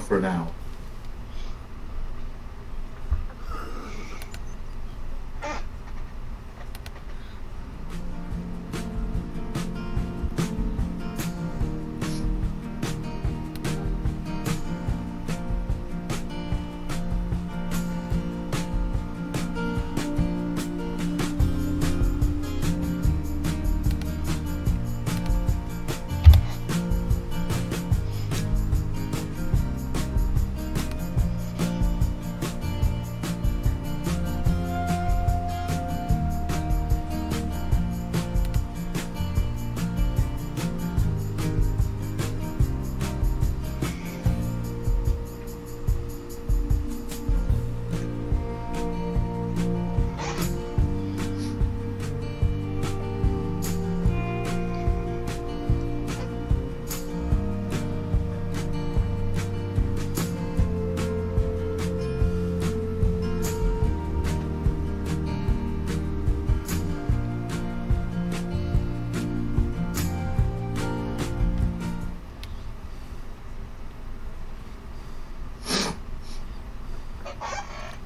for an hour.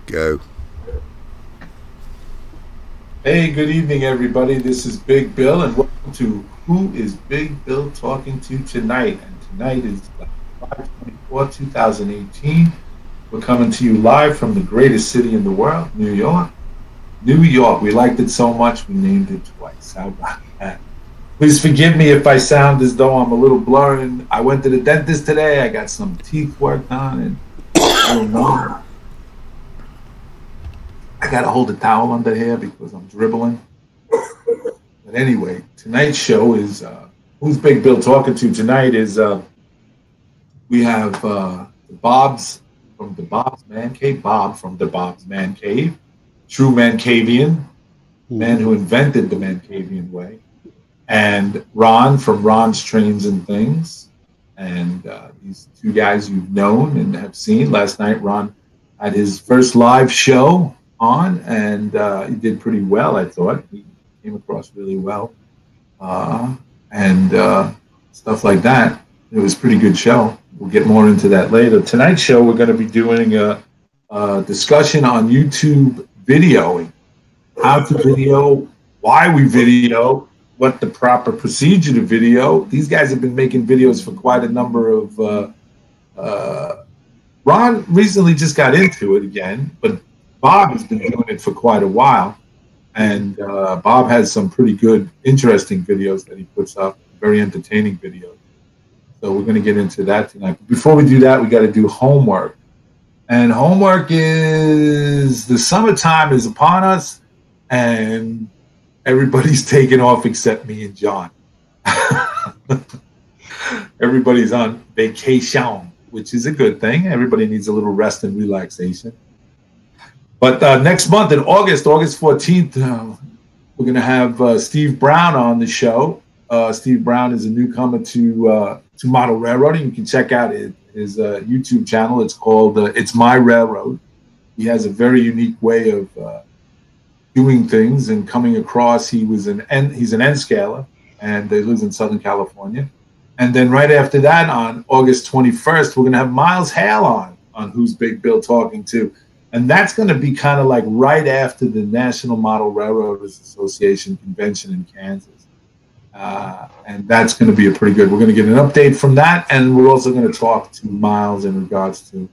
Go. Hey, good evening, everybody. This is Big Bill, and welcome to Who is Big Bill Talking to Tonight? And tonight is 5/24/2018. We're coming to you live from the greatest city in the world, New York. New York. We liked it so much, we named it twice. How about that? Please forgive me if I sound as though I'm a little blurring. I went to the dentist today. I got some teeth worked on, and I don't know. I got to hold a towel under here because I'm dribbling. But anyway, tonight's show is Who's Big Bill Talking to? Tonight is we have Bob's from Dabob's Mancave, Bob from Dabob's Mancave, true Mancavian, man who invented the Mancavian way, and Ron from Ron's Trains and Things. And these two guys you've known and have seen. Last night, Ron had his first live show on, and he did pretty well, I thought. He came across really well, and stuff like that. It was a pretty good show. We'll get more into that later. Tonight's show, we're going to be doing a discussion on YouTube videoing, how to video, why we video, what the proper procedure to video. These guys have been making videos for quite a number of... Ron recently just got into it again, but Bob has been doing it for quite a while, and Bob has some pretty good, interesting videos that he puts up, very entertaining videos. So we're going to get into that tonight. But before we do that, we got to do homework. And homework is the summertime is upon us, and everybody's taking off except me and John. Everybody's on vacation, which is a good thing. Everybody needs a little rest and relaxation. But next month, in August 14th, we're going to have Steve Brown on the show. Steve Brown is a newcomer to Model Railroading. You can check out his YouTube channel. It's called It's My Railroad. He has a very unique way of doing things and coming across. He's an N scaler, and he lives in Southern California. And then right after that, on August 21st, we're going to have Miles Hale on Who's Big Bill Talking To. And that's going to be kind of like right after the National Model Railroaders Association convention in Kansas. And that's going to be a pretty good. We're going to get an update from that. And we're also going to talk to Miles in regards to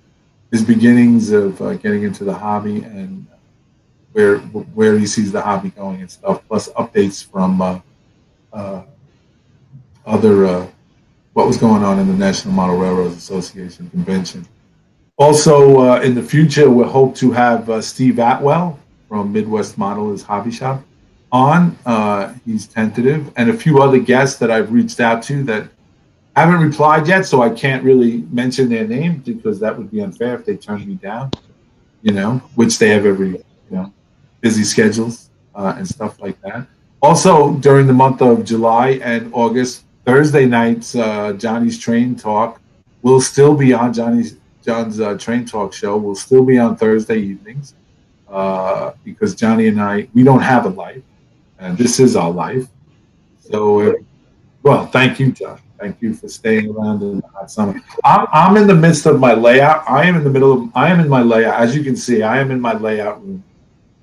his beginnings of getting into the hobby and where he sees the hobby going and stuff, plus updates from other what was going on in the National Model Railroaders Association convention. Also, in the future, we hope to have Steve Atwell from Midwest Modelers Hobby Shop on. He's tentative, and a few other guests that I've reached out to that haven't replied yet, so I can't really mention their name because that would be unfair if they turned me down, which they have every, busy schedules and stuff like that. Also, during the month of July and August, Thursday nights, Johnny's Train Talk will still be on John's Train Talk show will still be on Thursday evenings because Johnny and we don't have a life, and this is our life. So, well, thank you, John. Thank you for staying around in the hot summer. I'm in the midst of my layout. I am in my layout. As you can see, I am in my layout room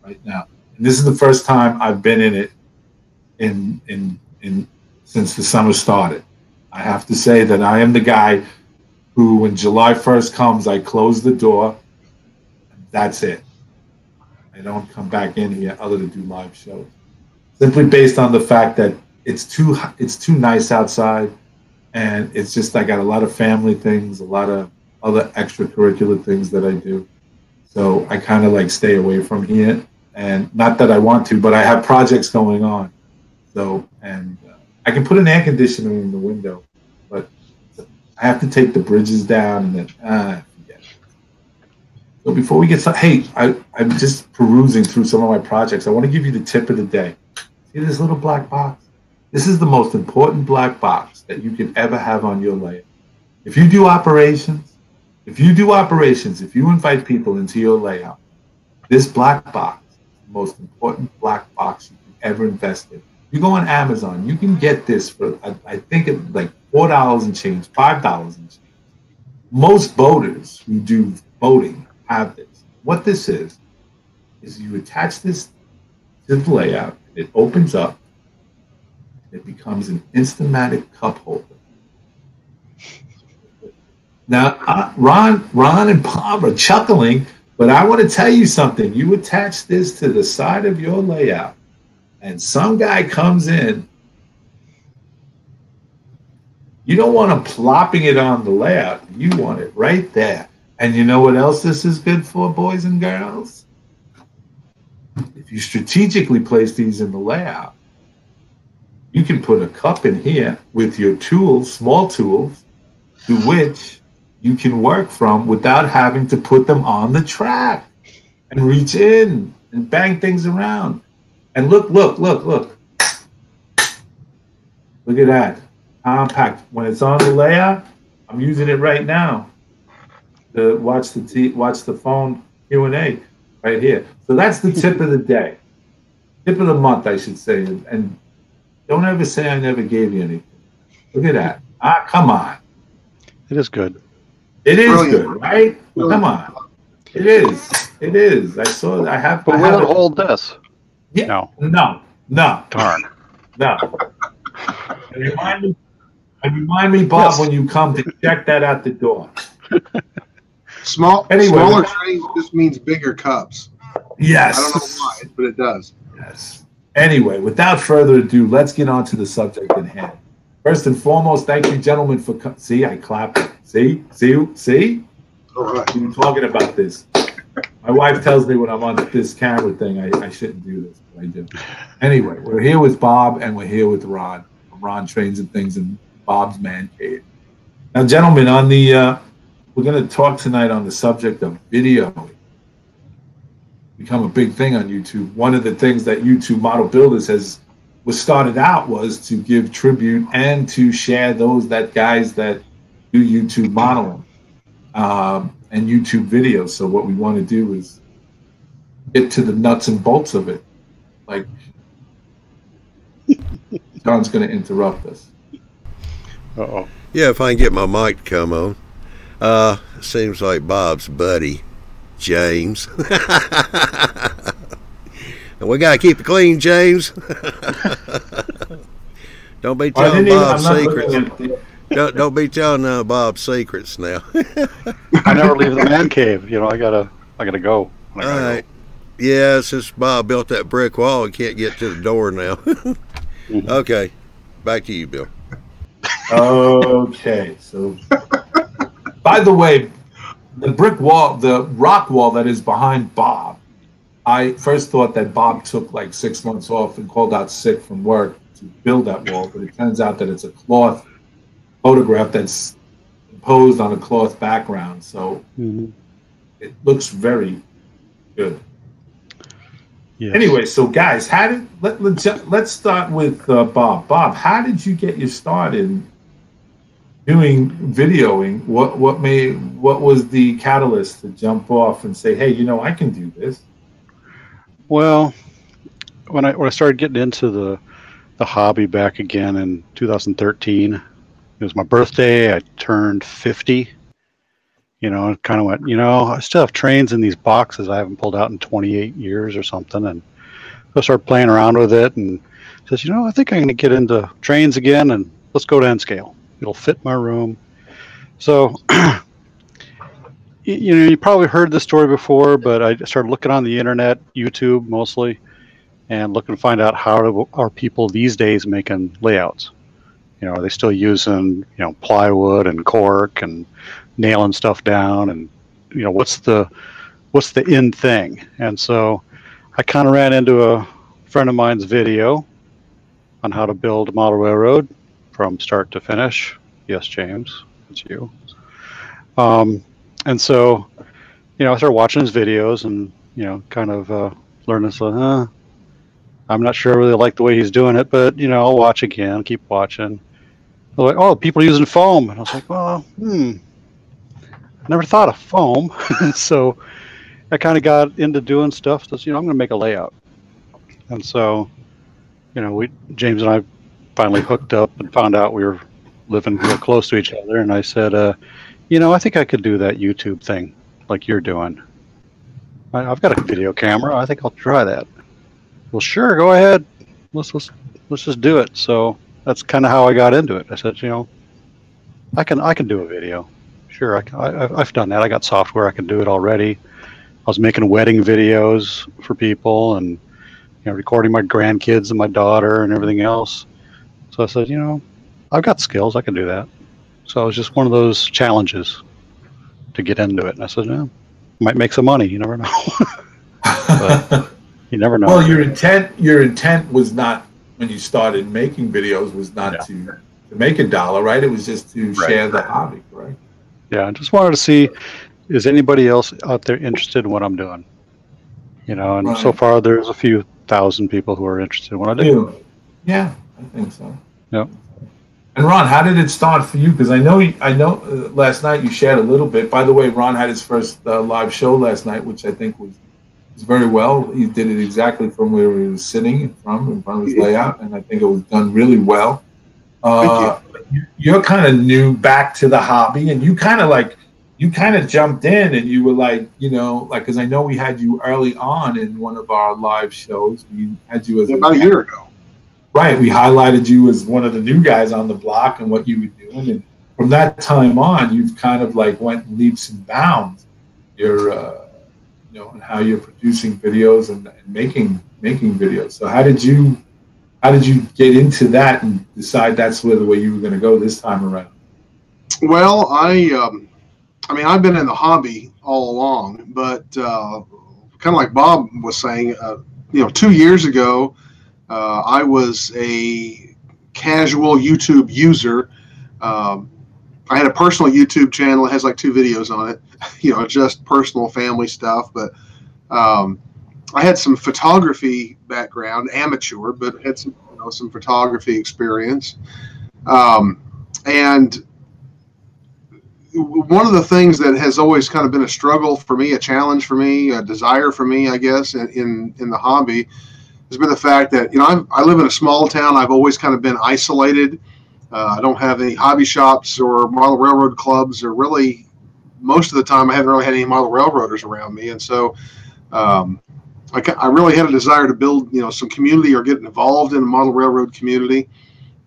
right now. And this is the first time I've been in it in since the summer started. I have to say that I am the guy who, when July 1st comes, I close the door. And that's it. I don't come back in here other to do live shows. Simply based on the fact that it's too nice outside. And it's just, I got a lot of family things, a lot of other extracurricular things that I do. So I kind of like stay away from here. And not that I want to, but I have projects going on. So, and I can put an air conditioner in the window, but I have to take the bridges down and then, forget it. So before we get started, hey, I'm just perusing through some of my projects. I want to give you the tip of the day. See this little black box? This is the most important black box that you could ever have on your layer. If you do operations, if you invite people into your layout, this black box is the most important black box you can ever invest in. You go on Amazon, you can get this for, I think it's like $4 and change, $5 and change. Most boaters who do boating have this. What this is you attach this to the layout, it opens up, it becomes an Instamatic cup holder. Now, Ron and Bob are chuckling, but I want to tell you something. You attach this to the side of your layout, and some guy comes in. You don't want him plopping it on the layout. You want it right there. And you know what else this is good for, boys and girls? If you strategically place these in the layout, you can put a cup in here with your tools, small tools, to which you can work from without having to put them on the track and reach in and bang things around. And look. Look at that. Compact. When it's on the layout, I'm using it right now to watch the phone Q&A right here. So that's the tip of the day. Tip of the month, I should say. And don't ever say I never gave you anything. Look at that. Come on. It is good. It is good, right? Come on. It is. I have. But will it hold this? Yeah. No. Darn. No. And remind me, Bob, when you come to check that out the door. Smaller trays just means bigger cups. Yes. I don't know why, but it does. Yes. Anyway, without further ado, let's get on to the subject at hand. First and foremost, thank you, gentlemen, for see, I clapped. See? All right. We were talking about this. My wife tells me when I'm on this camera thing, I shouldn't do this, but I do. Anyway, we're here with Bob and we're here with Ron. Ron Trains and Things in Bob's Man Cave. Now, gentlemen, on the we're going to talk tonight on the subject of video. Become a big thing on YouTube. One of the things that YouTube Model Builders was started out was to give tribute and to share that guys that do YouTube modeling and YouTube videos. So what we want to do is get to the nuts and bolts of it. Like, John's going to interrupt us. Uh-oh. Yeah, if I can get my mic to come on. Seems like Bob's buddy, James. And we got to keep it clean, James. Don't be telling Bob's secrets. Don't be telling Bob's secrets now. I never leave the man cave. You know, I gotta go. All right. Yeah, since Bob built that brick wall, he can't get to the door now. Mm-hmm. Okay, back to you, Bill. Okay, so by the way, the brick wall, the rock wall that is behind Bob, I first thought that Bob took like 6 months off and called out sick from work to build that wall, but it turns out that it's a cloth photograph that's imposed on a cloth background, so it looks very good. Yes. Anyway, so guys, let's start with Bob. Bob, how did you get your start in doing videoing? What was the catalyst to jump off and say, hey, I can do this? Well, when I started getting into the hobby back again in 2013, it was my birthday. I turned 50. You know, and kind of went, you know, I still have trains in these boxes I haven't pulled out in 28 years or something. And I started playing around with it and says, you know, I think I'm going to get into trains again and let's go to N scale. It'll fit my room. So, you know, you probably heard this story before, but I started looking on the internet, YouTube mostly, and looking to find out how are people these days making layouts. You know, are they still using, you know, plywood and cork and nailing stuff down, and you know, what's the in thing? And so I kind of ran into a friend of mine's video on how to build a model railroad from start to finish. Yes, James, it's you. And so, you know, I started watching his videos and, you know, kind of learning, so, I'm not sure I really like the way he's doing it, but, you know, I'll watch again, keep watching. They're like, oh, people are using foam. And I was like, well, never thought of foam. So I kind of got into doing stuff that's, you know, I'm going to make a layout. And so, you know, James and I finally hooked up and found out we were living real close to each other. And I said, you know, I think I could do that YouTube thing like you're doing. I've got a video camera. I think I'll try that. Well, sure, go ahead. Let's just do it. So that's kind of how I got into it. I said, you know, I can do a video. Sure, I've done that. I got software. I can do it already. I was making wedding videos for people and, you know, recording my grandkids and my daughter and everything else. So I said, you know, I've got skills. I can do that. So it was just one of those challenges to get into it. And I said, no, might make some money. You never know. But you never know. Well, your intent was not, when you started making videos, was not to make $1, right? It was just to share the hobby, right? Yeah, I just wanted to see, is anybody else out there interested in what I'm doing? You know, and so far there's a few thousand people who are interested in what I do. Yeah, I think so. Yep. And Ron, how did it start for you? Because I know last night you shared a little bit. By the way, Ron had his first live show last night, which I think was very well. He did it exactly from where he was sitting in front of his layout, and I think it was done really well. You're kind of new back to the hobby, and you kind of jumped in, and you were like, you know, like, because I know we had you early on in one of our live shows. We had you as about a year ago. Right, we highlighted you as one of the new guys on the block and what you were doing, and from that time on, you've kind of like went leaps and bounds. You're, you know, and how you're producing videos and making videos. So how did you get into that and decide that's the way you were going to go this time around? Well, I mean, I've been in the hobby all along, but kind of like Bob was saying, you know, 2 years ago, I was a casual YouTube user. I had a personal YouTube channel. It has like 2 videos on it, you know, just personal family stuff. But I had some photography background, amateur, but had some, you know, some photography experience. And one of the things that has always kind of been a struggle for me, a challenge for me, a desire for me, I guess, in the hobby, has been the fact that, you know, I live in a small town. I've always kind of been isolated. I don't have any hobby shops or model railroad clubs, or really most of the time I haven't really had any model railroaders around me. And so I really had a desire to build, you know, some community or get involved in a model railroad community.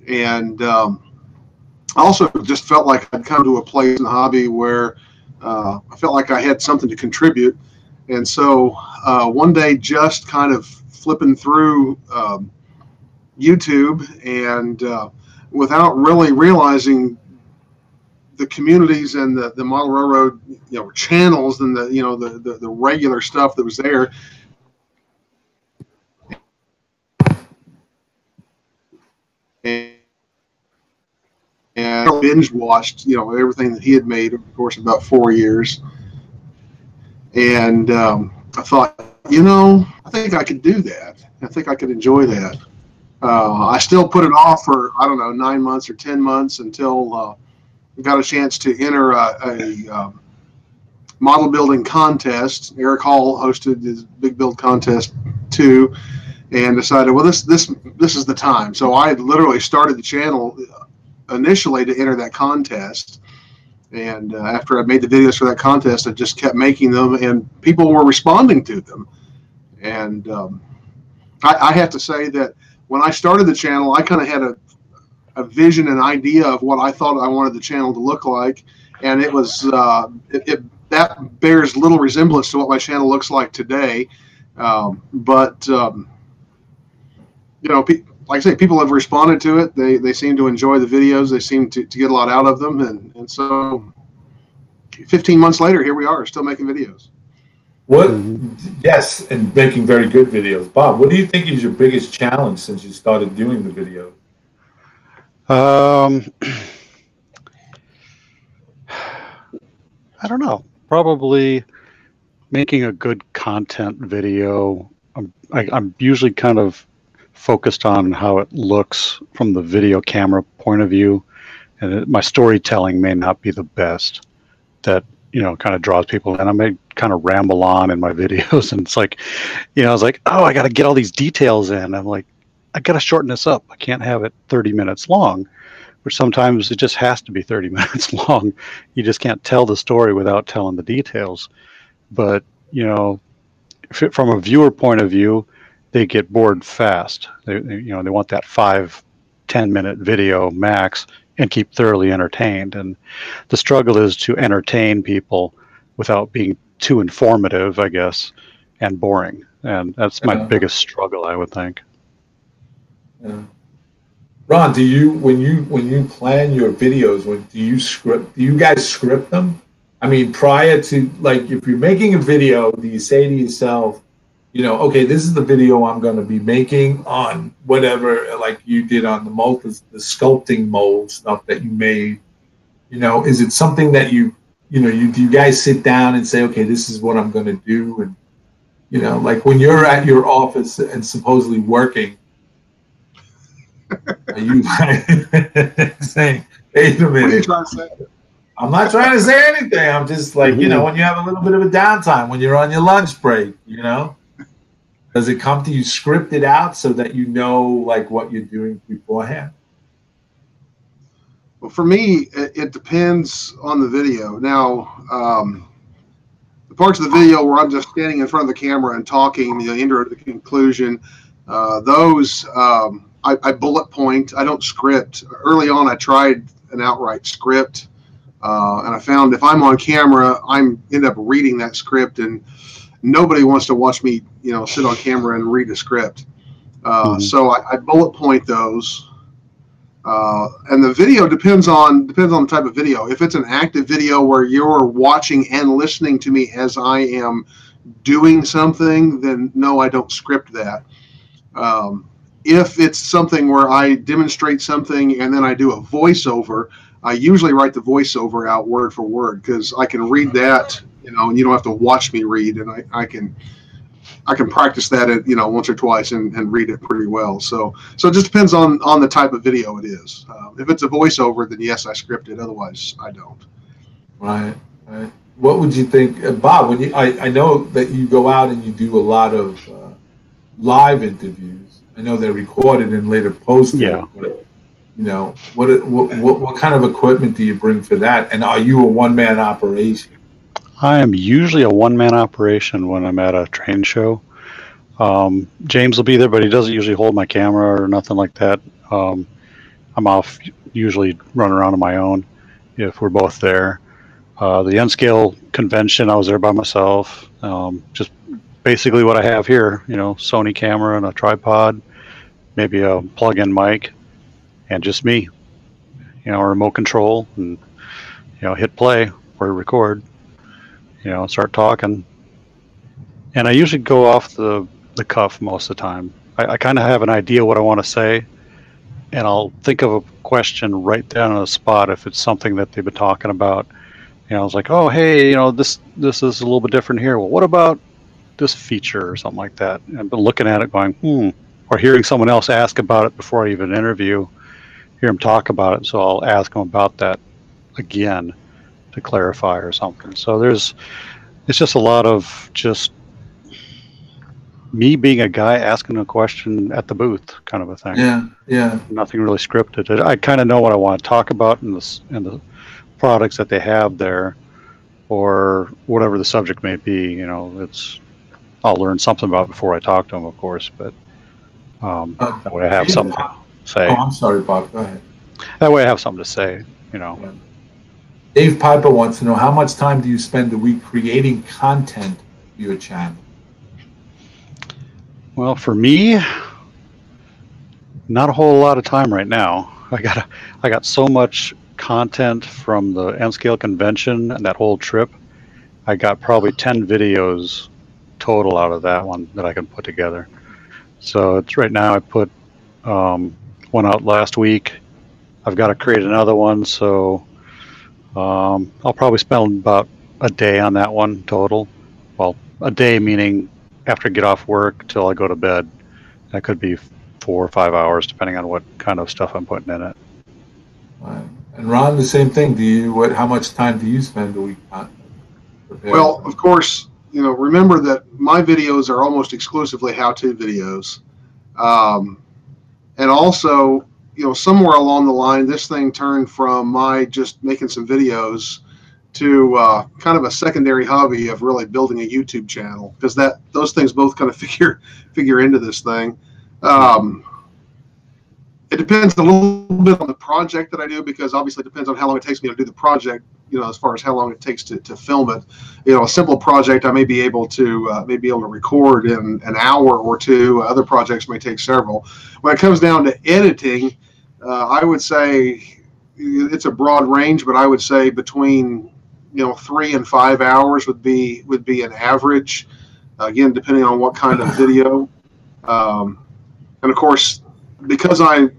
And I also just felt like I'd come to a place in the hobby where I felt like I had something to contribute. And so one day, just kind of flipping through YouTube and without really realizing the communities and the model railroad, you know, channels and the, you know, the regular stuff that was there. And binge watched, you know, everything that he had made over the course of about 4 years. And I thought, you know, I think I could do that. I think I could enjoy that. I still put it off for, I don't know, 9 months or 10 months until we got a chance to enter a model building contest. Eric Hall hosted his Big Build Contest 2, and decided, well, this is the time. So I literally started the channel initially to enter that contest. And after I made the videos for that contest, I just kept making them, and people were responding to them. And I have to say that when I started the channel, I kind of had a vision and idea of what I thought I wanted the channel to look like, and it was that bears little resemblance to what my channel looks like today. But you know, like I say, people have responded to it. They seem to enjoy the videos. They seem to get a lot out of them. And so 15 months later, here we are, still making videos. What? Yes, and making very good videos. Bob, what do you think is your biggest challenge since you started doing the video? I don't know. Probably making a good content video. I'm usually kind of focused on how it looks from the video camera point of view, and my storytelling may not be the best. That, you know, kind of draws people in. I may kind of ramble on in my videos, and it's like, you know, I was like, oh, I got to get all these details in. I'm like, I got to shorten this up. I can't have it 30 minutes long, which sometimes it just has to be 30 minutes long. You just can't tell the story without telling the details. But, you know, from a viewer point of view, they get bored fast. They want that 5-10 minute video max and keep thoroughly entertained. And the struggle is to entertain people without being too informative, I guess, and boring. And that's my biggest struggle, I would think. Yeah. Ron, do you when you plan your videos, do you guys script them? I mean, prior to, like, if you're making a video, do you say to yourself, you know, okay, this is the video I'm going to be making on whatever, like you did on the mold, the sculpting mold stuff that you made? You know, is it something that do you guys sit down and say, okay, this is what I'm going to do? And, you know, like when you're at your office and supposedly working, are you saying, wait a minute. What are you trying to say? I'm not trying to say anything. I'm just like, you know, when you have a little bit of a downtime, when you're on your lunch break, you know, does it come to you scripted out so that you know, like, what you're doing beforehand? Well, for me, it depends on the video. Now, the parts of the video where I'm just standing in front of the camera and talking, the intro to the conclusion, those I bullet point. I don't script. Early on, I tried an outright script. And I found if I'm on camera, end up reading that script, and nobody wants to watch me, you know, sit on camera and read a script. So I bullet point those. And the video depends on the type of video. If it's an active video where you're watching and listening to me as I am doing something, then no, I don't script that. If it's something where I demonstrate something and then I do a voiceover, I usually write the voiceover out word for word, because I can read that, you know, and you don't have to watch me read, and I can practice that, you know, once or twice and read it pretty well. So it just depends on the type of video it is. If it's a voiceover, then yes, I script it. Otherwise, I don't. Right. What would you think, Bob? When I know that you go out and you do a lot of live interviews. I know they're recorded and later posted. Yeah. But, you know, what kind of equipment do you bring for that? And are you a one-man operation? I am usually a one-man operation when I'm at a train show. James will be there, but he doesn't usually hold my camera or nothing like that. I'm off, usually run around on my own if we're both there. The N-Scale convention, I was there by myself. Just basically what I have here, you know, Sony camera and a tripod, maybe a plug-in mic, and just me, you know, remote control, and, you know, hit play or record, you know, start talking. And I usually go off the cuff most of the time. I kind of have an idea what I want to say, and I'll think of a question right down on the spot if it's something that they've been talking about. You know, I was like, oh, hey, you know, this is a little bit different here. Well, what about this feature or something like that? And I've been looking at it going, or hearing someone else ask about it before I even interview, hear them talk about it, so I'll ask them about that again to clarify or something. So it's just a lot of just me being a guy asking a question at the booth, kind of a thing. Yeah, yeah. Nothing really scripted. I kind of know what I want to talk about in the products that they have there, or whatever the subject may be. You know, I'll learn something about it before I talk to them, of course, but that way I have something to say. Oh, I'm sorry, Bob. Go ahead. That way I have something to say, you know. Yeah. Dave Piper wants to know, how much time do you spend a week creating content for your channel? Well, for me, not a whole lot of time right now. I got so much content from the M-Scale convention and that whole trip. I got probably 10 videos total out of that one that I can put together. So it's right now I put one out last week. I've got to create another one, so I'll probably spend about a day on that one total. Well, a day meaning after I get off work till I go to bed. That could be 4 or 5 hours, depending on what kind of stuff I'm putting in it. Right. And Ron, the same thing. How much time do you spend a week on? Well, of course, you know, remember that my videos are almost exclusively how-to videos. And also, you know, somewhere along the line, this thing turned from my just making some videos to kind of a secondary hobby of really building a YouTube channel, because those things both kind of figure into this thing. It depends a little bit on the project that I do, because obviously it depends on how long it takes me to do the project, you know, as far as how long it takes to film it. You know, a simple project I may be able to record in an hour or two. Other projects may take several. When it comes down to editing, I would say it's a broad range, but I would say between 3 and 5 hours would be an average. Again, depending on what kind of video, and of course, because I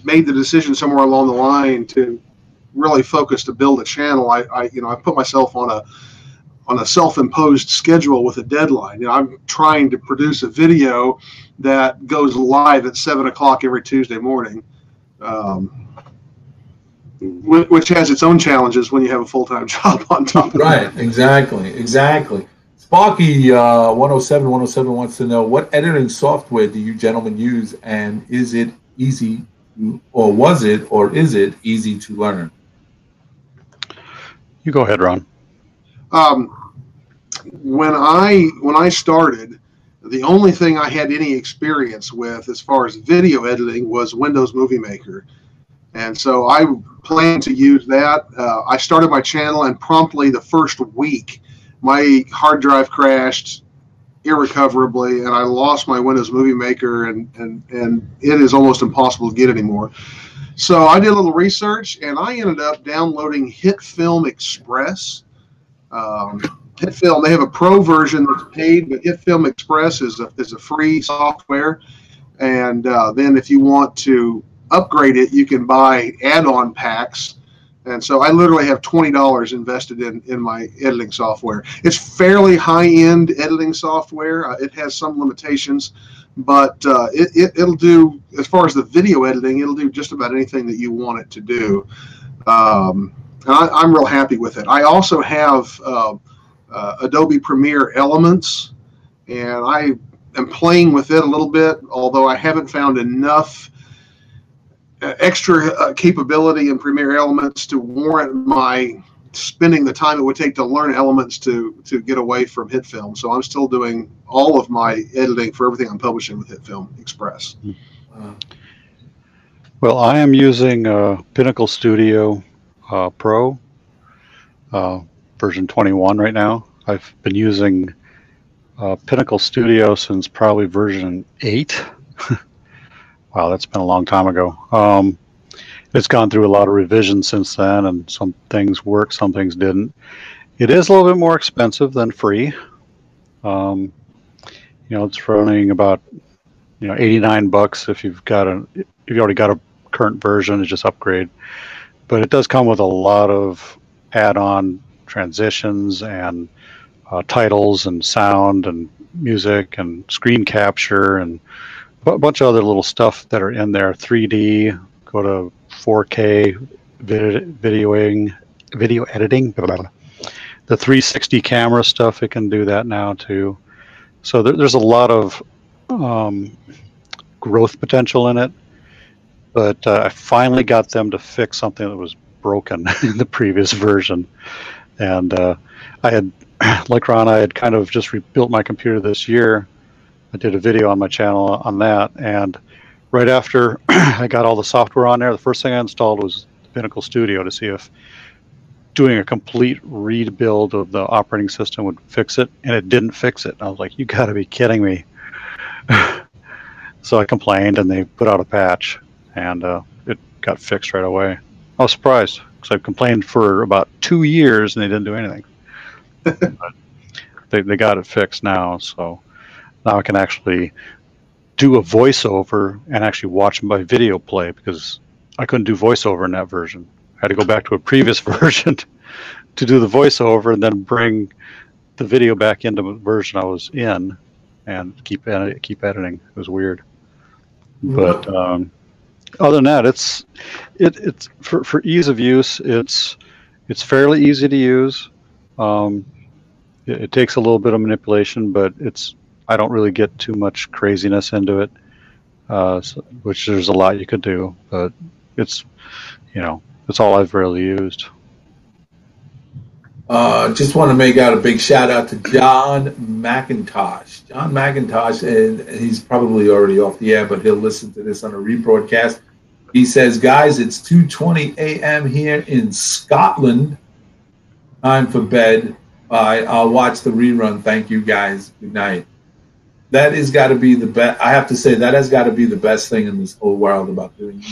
made the decision somewhere along the line to really focus to build a channel, I put myself on a self-imposed schedule with a deadline. You know, I'm trying to produce a video that goes live at 7 o'clock every Tuesday morning, which has its own challenges when you have a full-time job on top of it. Right, exactly. Sparky 107 wants to know, what editing software do you gentlemen use, and is it easy, or is it easy to learn? You go ahead, Ron. When I started, the only thing I had any experience with as far as video editing was Windows Movie Maker. And so I plan to use that. I started my channel, and promptly the first week, my hard drive crashed irrecoverably, and I lost my Windows Movie Maker, and it is almost impossible to get anymore. So I did a little research, and I ended up downloading HitFilm Express. HitFilm, they have a pro version that's paid, but HitFilm Express is a free software. And then if you want to upgrade it, you can buy add-on packs. And so I literally have $20 invested in my editing software. It's fairly high-end editing software. It has some limitations, but it'll do, as far as the video editing, it'll do just about anything that you want it to do. And I'm real happy with it. I also have Adobe Premiere Elements, and I am playing with it a little bit, although I haven't found enough extra capability in Premiere Elements to warrant my spending the time it would take to learn Elements to get away from HitFilm. So I'm still doing all of my editing for everything I'm publishing with HitFilm Express. Well, I am using Pinnacle Studio Pro version 21 right now. I've been using Pinnacle Studio since probably version 8. Wow, that's been a long time ago. It's gone through a lot of revisions since then, and some things work, some things didn't. It is a little bit more expensive than free. It's running about $89 if you've already got a current version. It's just upgrade, but it does come with a lot of add-on transitions and titles and sound and music and screen capture and a bunch of other little stuff that are in there. 3D, go to 4K video editing, blah, blah, blah. The 360 camera stuff, it can do that now too. So there's a lot of growth potential in it. But I finally got them to fix something that was broken in the previous version. And I had, like Ron, I had kind of just rebuilt my computer this year. I did a video on my channel on that. And right after I got all the software on there, the first thing I installed was Pinnacle Studio to see if doing a complete rebuild of the operating system would fix it. And it didn't fix it. I was like, you got to be kidding me. So I complained, and they put out a patch, and it got fixed right away. I was surprised, because I complained for about 2 years, and they didn't do anything. But they got it fixed now, so now I can actually do a voiceover and actually watch my video play, because I couldn't do voiceover in that version. I had to go back to a previous version to do the voiceover, and then bring the video back into the version I was in, and keep editing. It was weird. But other than that, it's for ease of use. It's fairly easy to use. It takes a little bit of manipulation, but I don't really get too much craziness into it. Which there's a lot you could do, but it's all I've really used. Just want to make out a big shout out to John McIntosh. John McIntosh, and he's probably already off the air, but he'll listen to this on a rebroadcast. He says, guys, it's 2:20 a.m. here in Scotland. Time for bed. I'll watch the rerun. Thank you, guys. Good night. That has got to be the best. I have to say, that has got to be the best thing in this whole world about doing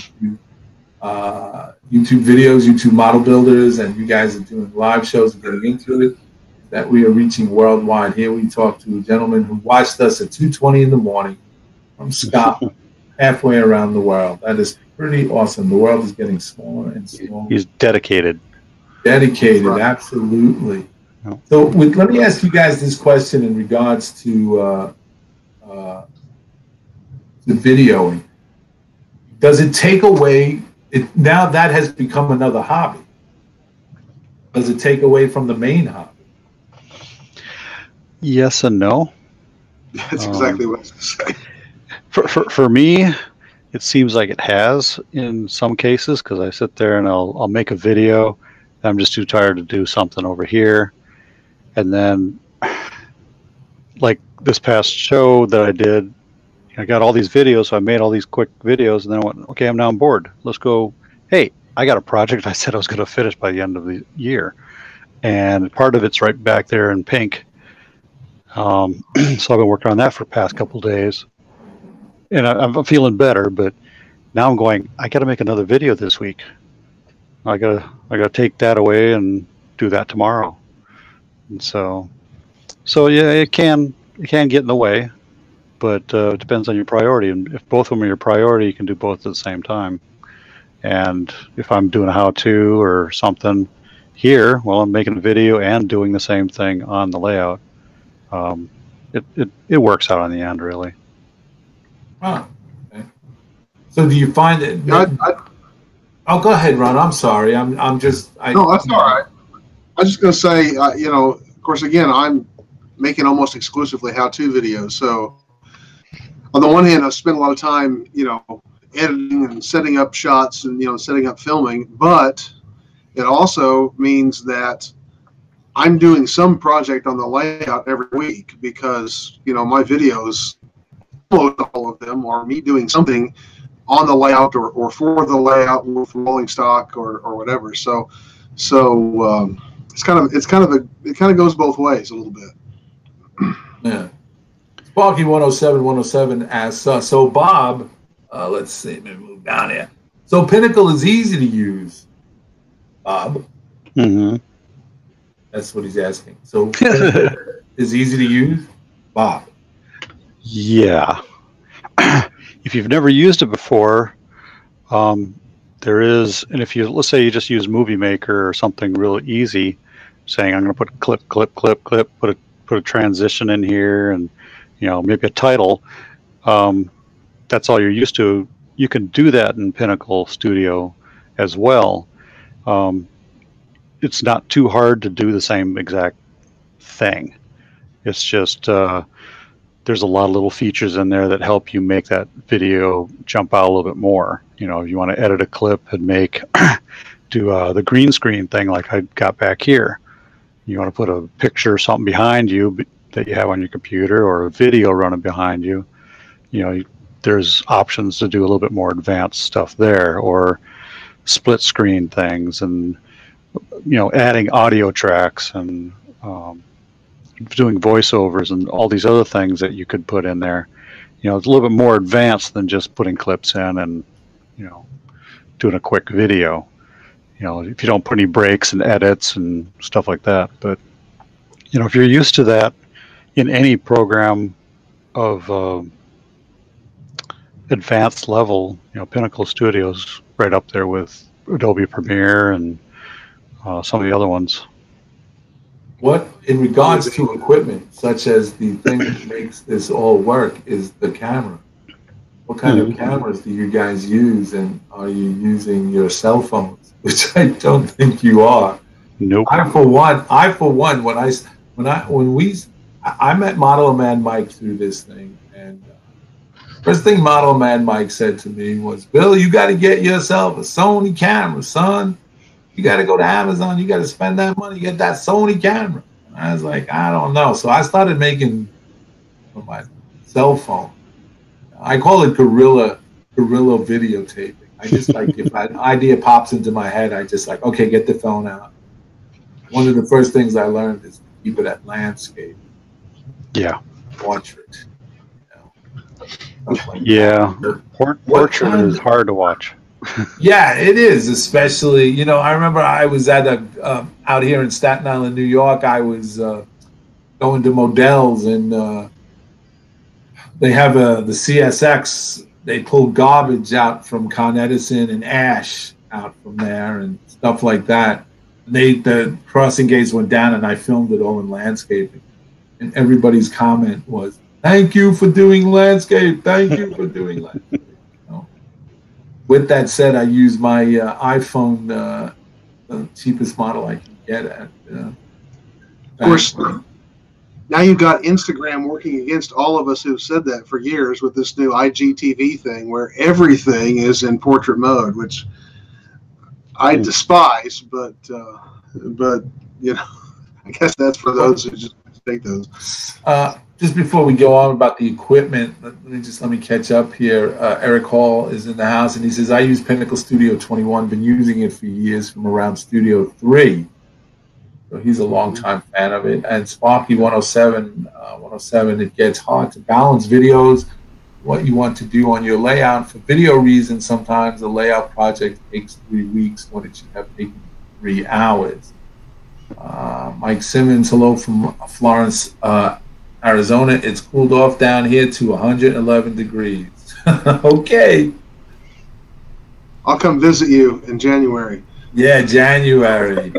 YouTube videos, YouTube model builders, and you guys are doing live shows and getting into it, that we are reaching worldwide. Here we talk to a gentleman who watched us at 2:20 in the morning from Scotland, halfway around the world. That is pretty awesome. The world is getting smaller and smaller. He's dedicated. Dedicated, absolutely. So let me ask you guys this question in regards to the videoing. Does it take away... now that has become another hobby. Does it take away from the main hobby? Yes and no. That's exactly what I was going to say. For me, it seems like it has in some cases, because I sit there and I'll make a video. I'm just too tired to do something over here. And then, like this past show that I did, I got all these videos, so I made all these quick videos, and then I went, okay, I'm now on board. Let's go. Hey, I got a project I said I was going to finish by the end of the year. And part of it's right back there in pink. So I've been working on that for the past couple of days. And I'm feeling better, but now I'm going, I got to make another video this week. I gotta take that away and do that tomorrow. And so yeah, it can get in the way. But it depends on your priority. And if both of them are your priority, you can do both at the same time. And if I'm doing a how-to or something here, well, I'm making a video and doing the same thing on the layout. It works out on the end, really. Oh, okay. So do you find it? Oh, go ahead, Ron. I'm sorry. No, that's all right. I was just going to say, of course, again, I'm making almost exclusively how-to videos, so on the one hand, I spend a lot of time, editing and setting up shots and, setting up filming, but it also means that I'm doing some project on the layout every week because, my videos, almost all of them, are me doing something on the layout or for the layout with rolling stock or whatever. So it kind of goes both ways a little bit. Yeah. Sparky 107 asks, so Bob, let's see, maybe move down here. So Pinnacle is easy to use, Bob. Mm-hmm. That's what he's asking. So is easy to use, Bob? Yeah. If you've never used it before, there is, and if let's say you just use Movie Maker or something real easy, saying I'm going to put clip, put a transition in here, and maybe a title. That's all you're used to. You can do that in Pinnacle Studio as well. It's not too hard to do the same exact thing. It's just there's a lot of little features in there that help you make that video jump out a little bit more. You know, if you want to edit a clip and make do the green screen thing like I got back here. You want to put a picture or something behind you that you have on your computer, or a video running behind you. You know, there's options to do a little bit more advanced stuff there, or split screen things, and you know, adding audio tracks and doing voiceovers and all these other things that you could put in there. You know, it's a little bit more advanced than just putting clips in and, you know, doing a quick video. You know, if you don't put any breaks and edits and stuff like that. But, you know, if you're used to that in any program of advanced level, you know, Pinnacle Studio's right up there with Adobe Premiere and some of the other ones. What, in regards to equipment, such as the thing that makes this all work, is the camera. What kind of cameras do you guys use, and are you using your cell phones? Which I don't think you are. Nope. I for one, I met Model Man Mike through this thing, and first thing Model Man Mike said to me was, "Bill, you got to get yourself a Sony camera, son. You got to go to Amazon. You got to spend that money, get that Sony camera." And I was like, I don't know. So I started making on my cell phone. I call it guerrilla videotaping. I just like, if an idea pops into my head, I just like, okay, get the phone out. One of the first things I learned is to keep it at landscape. Yeah. Portrait. Yeah. Portrait is hard to watch. Yeah, it is, especially, you know, I remember I was at out here in Staten Island, New York. I was going to Modell's, and they have the CSX. They pull garbage out from Con Edison and ash out from there and stuff like that. And the crossing gates went down, and I filmed it all in landscaping. And everybody's comment was, "Thank you for doing landscape. Thank you for doing landscape." With that said, I use my iPhone, the cheapest model I can get at. Of course, now you've got Instagram working against all of us who've said that for years with this new IGTV thing, where everything is in portrait mode, which I despise. But you know, I guess that's for those who just take those. Just before we go on about the equipment, let me catch up here. Eric Hall is in the house, and he says, "I use Pinnacle Studio 21, been using it for years from around Studio 3. So he's a longtime fan of it. And Sparky 107, it gets hard to balance videos, what you want to do on your layout. For video reasons, sometimes a layout project takes 3 weeks when it should have taken 3 hours. Mike Simmons, hello from Florence, Arizona. It's cooled off down here to 111 degrees. Okay. I'll come visit you in January. Yeah, January.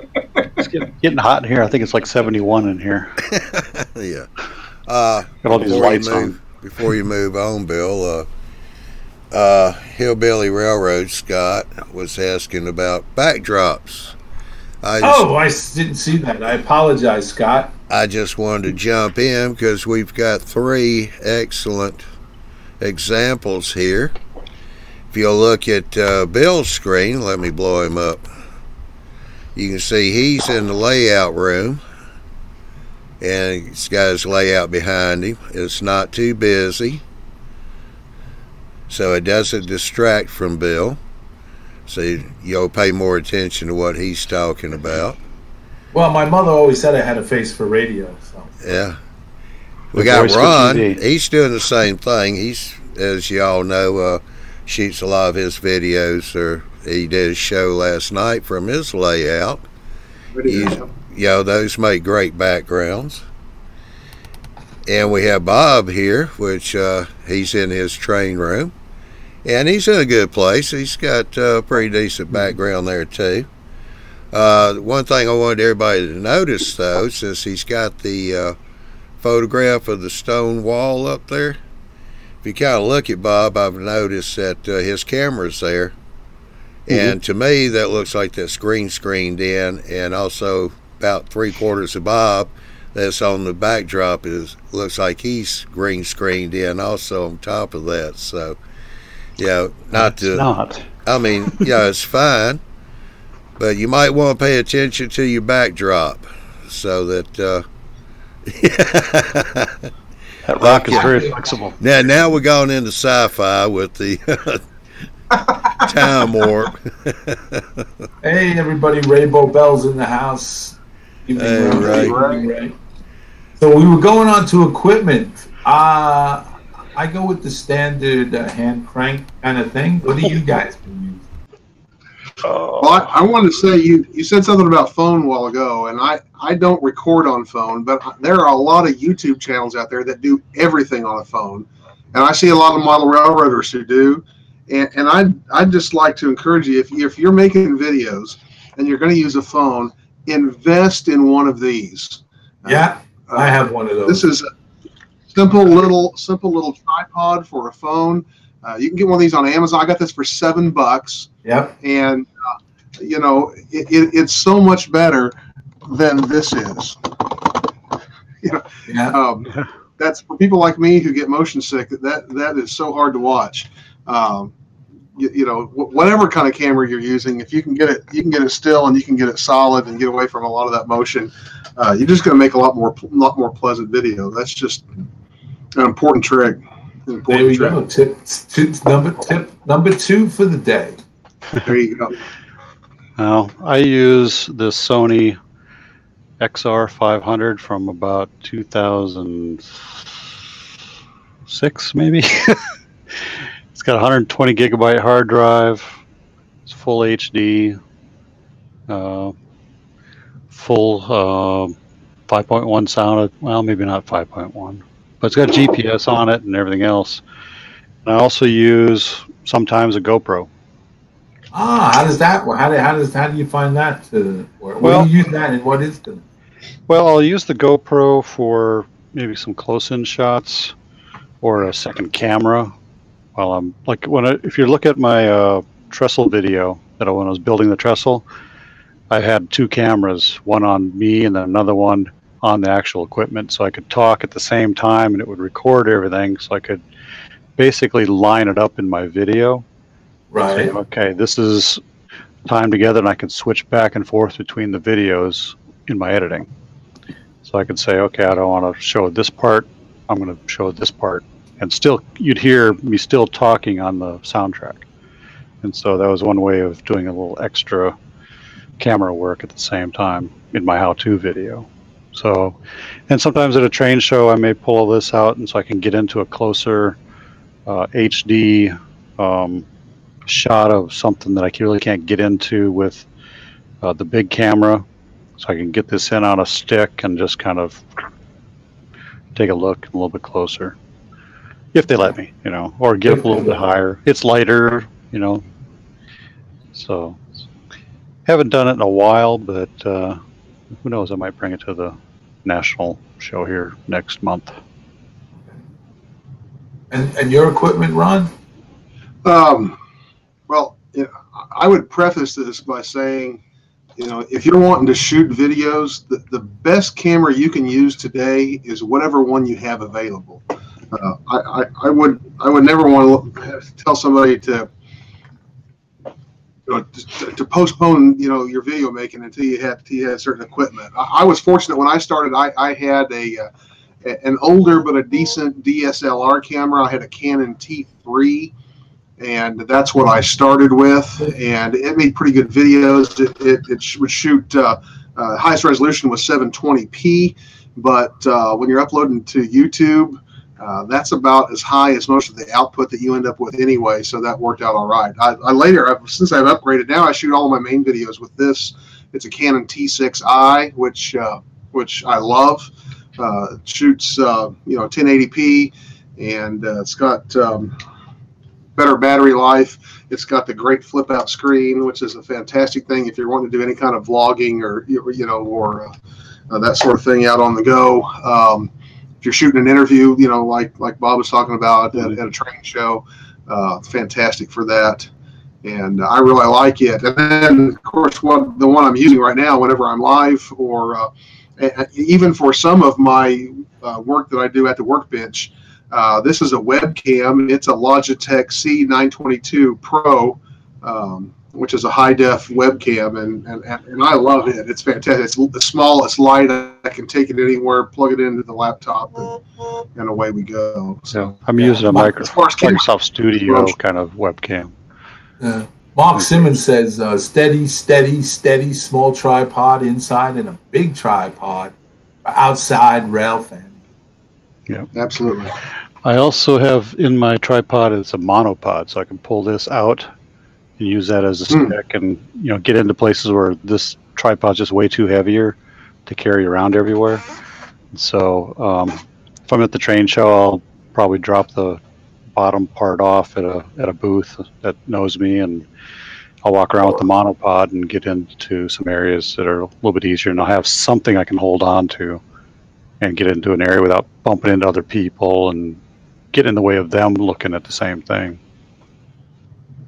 It's getting hot in here. I think it's like 71 in here. Yeah. Got all these lights on. Before you move on, Bill, Hillbilly Railroad Scott was asking about backdrops. I didn't see that. I apologize, Scott. I just wanted to jump in because we've got 3 excellent examples here. If you'll look at Bill's screen, let me blow him up. You can see he's in the layout room, and he's got his layout behind him. It's not too busy, so it doesn't distract from Bill. So you'll pay more attention to what he's talking about. Well, my mother always said I had a face for radio. So. Yeah. We got Ron. He's doing the same thing. He's, as y'all know, shoots a lot of his videos, or he did a show last night from his layout. Those make great backgrounds. And we have Bob here, which he's in his train room. And he's in a good place. He's got a pretty decent background there, too. One thing I wanted everybody to notice, though, since he's got the photograph of the stone wall up there, if you kind of look at Bob, I've noticed that his camera's there. And to me, that looks like that's green screened in, and also about 3/4 of Bob that's on the backdrop looks like he's green screened in also on top of that. So, yeah, I mean, yeah, it's fine, but you might want to pay attention to your backdrop so that. That rock is very flexible. Now we're going into sci-fi with the time warp. Hey, everybody! Rainbow Bell's in the house. Hey, Ray. So we were going on to equipment. I go with the standard hand crank kind of thing. What do you guys use? Well, I wanted to say you said something about phone a while ago, and I don't record on phone, but there are a lot of YouTube channels out there that do everything on a phone, and I see a lot of model railroaders who do, and I'd just like to encourage you, if you're making videos and you're going to use a phone, invest in one of these. Yeah, I have one of those. This is a simple little tripod for a phone. You can get one of these on Amazon. I got this for $7. Yep. And you know, it's so much better than this is. You know, yeah. That's for people like me who get motion sick. That is so hard to watch. You know, whatever kind of camera you're using, if you can get it still and you can get it solid and get away from a lot of that motion, you're just going to make a lot more pleasant video. That's just an important trick. There we go. Tip number 2 for the day. There you go. Well, I use this Sony XR500 from about 2006, maybe. It's got a 120 gigabyte hard drive. It's full HD, full 5.1 sound. Well, maybe not 5.1, but it's got GPS on it and everything else. And I also use sometimes a GoPro. How does that work? How do you find that to work? Where do you use that, and what is the? Well, I'll use the GoPro for maybe some close-in shots or a second camera. While I'm like if you look at my trestle video when I was building the trestle, I had 2 cameras, one on me and then another one on the actual equipment, so I could talk at the same time and it would record everything, so I could basically line it up in my video. Right. So, okay, this is time together, and I can switch back and forth between the videos in my editing. So I could say, okay, I don't want to show this part, I'm going to show this part. And still, you'd hear me still talking on the soundtrack. And so that was one way of doing a little extra camera work at the same time in my how-to video. So, and sometimes at a train show, I may pull this out, and so I can get into a closer HD shot of something that I really can't get into with the big camera. So I can get this in on a stick and just kind of take a look a little bit closer, if they let me, you know, or get up a little bit higher. It's lighter, you know. So haven't done it in a while, but who knows? I might bring it to the national show here next month. And your equipment, Ron? Well, you know, I would preface this by saying, you know, if you're wanting to shoot videos, the best camera you can use today is whatever one you have available. I would never want to tell somebody to postpone, you know, your video making until you had certain equipment. I was fortunate when I started. I had an older but a decent DSLR camera. I had a Canon T3. And that's what I started with, and it made pretty good videos. It would shoot, highest resolution was 720p, but when you're uploading to YouTube, that's about as high as most of the output that you end up with anyway, so that worked out all right. Since I've upgraded, now I shoot all my main videos with this. It's a Canon T6i, which I love. It shoots, 1080p, and it's got better battery life. It's got the great flip out screen, which is a fantastic thing if you're wanting to do any kind of vlogging or that sort of thing out on the go. If you're shooting an interview, you know, like Bob was talking about at a training show, it's fantastic for that. And I really like it. And then, of course, the one I'm using right now, whenever I'm live or even for some of my work that I do at the workbench. This is a webcam. It's a Logitech C922 Pro, which is a high-def webcam, and I love it. It's fantastic. It's small, it's light. I can take it anywhere, plug it into the laptop, and away we go. So I'm using a Microsoft Studio kind of webcam. Mark Simmons says, steady, steady, steady, small tripod inside and a big tripod outside rail fan. Yeah, absolutely. I also have in my tripod, it's a monopod, so I can pull this out and use that as a stick and, get into places where this tripod's just way too heavier to carry around everywhere. So if I'm at the train show, I'll probably drop the bottom part off at a booth that knows me, and I'll walk around with the monopod and get into some areas that are a little bit easier, and I'll have something I can hold on to and get into an area without bumping into other people and get in the way of them looking at the same thing.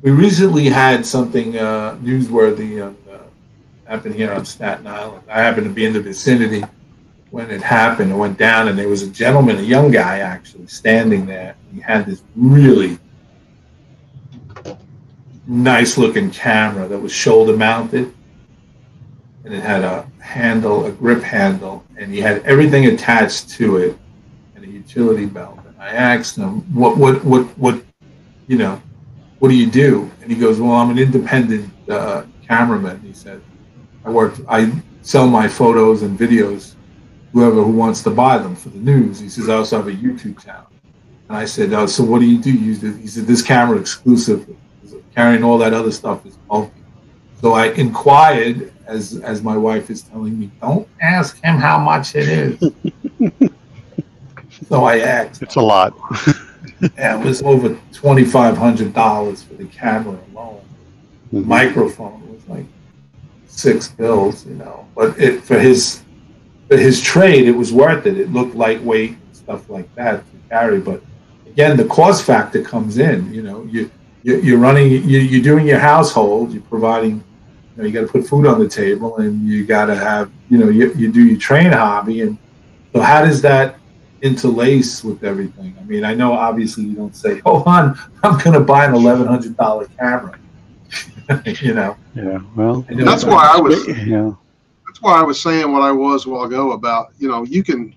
We recently had something newsworthy happen here on Staten Island. I happened to be in the vicinity when it happened. It went down, and there was a gentleman, a young guy actually, standing there. He had this really nice-looking camera that was shoulder-mounted, and it had a handle, a grip handle, and he had everything attached to it, and a utility belt. And I asked him, "What do you do?" And he goes, "Well, I'm an independent cameraman." He said, I sell my photos and videos, whoever who wants to buy them for the news." He says, "I also have a YouTube channel." And I said, "Oh, so what do you do?" He said, "This camera exclusively. Carrying all that other stuff is bulky." So I inquired, as my wife is telling me, "Don't ask him how much it is." So I asked. It's a lot. Yeah, it was over $2,500 for the camera alone. The microphone was like $6, But for his trade, it was worth it. It looked lightweight and stuff like that to carry. But again, the cost factor comes in. You're running, you're doing your household, you're providing, you got to put food on the table, and you got to have, you do your train hobby. And so how does that interlace with everything? I mean, I know obviously you don't say, "Oh, I'm going to buy an $1,100 camera." Yeah, well, that's why I was. Yeah. That's why I was saying what I was a while ago about, you can.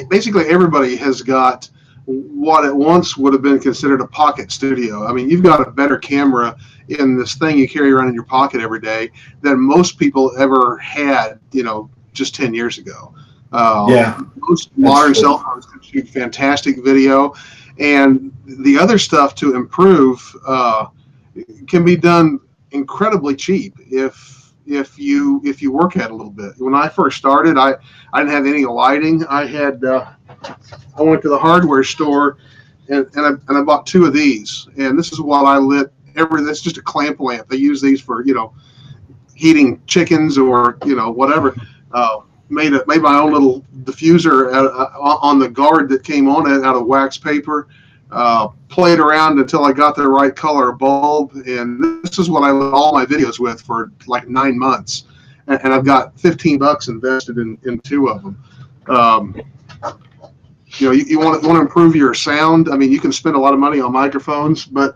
Basically, everybody has got what at once would have been considered a pocket studio. I mean, you've got a better camera in this thing you carry around in your pocket every day than most people ever had, just 10 years ago. Most modern cell phones can shoot fantastic video, and the other stuff to improve can be done incredibly cheap if you work at it a little bit. When I first started, I didn't have any lighting. I went to the hardware store and I bought 2 of these, and this is what I lit That's just a clamp lamp. They use these for heating chickens or whatever. Made my own little diffuser on the guard that came on it out of wax paper. Played around until I got the right color bulb, and this is what I lit all my videos with for like 9 months. And I've got $15 invested in 2 of them. You want to improve your sound. I mean, you can spend a lot of money on microphones, but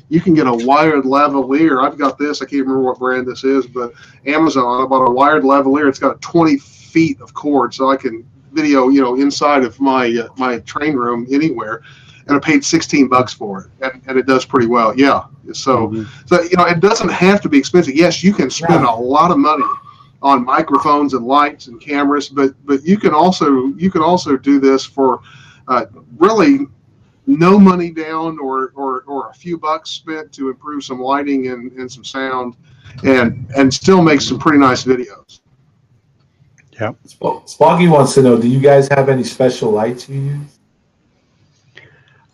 you can get a wired lavalier. I've got this. I can't remember what brand this is, but Amazon. I bought a wired lavalier. It's got 20 feet of cord, so I can video, inside of my train room anywhere. And I paid $16 for it, and it does pretty well. Yeah. So it doesn't have to be expensive. Yes, you can spend a lot of money on microphones and lights and cameras, but you can also do this for really no money down or a few bucks spent to improve some lighting and some sound, and still make some pretty nice videos. Yeah. Sparky wants to know, do you guys have any special lights you use?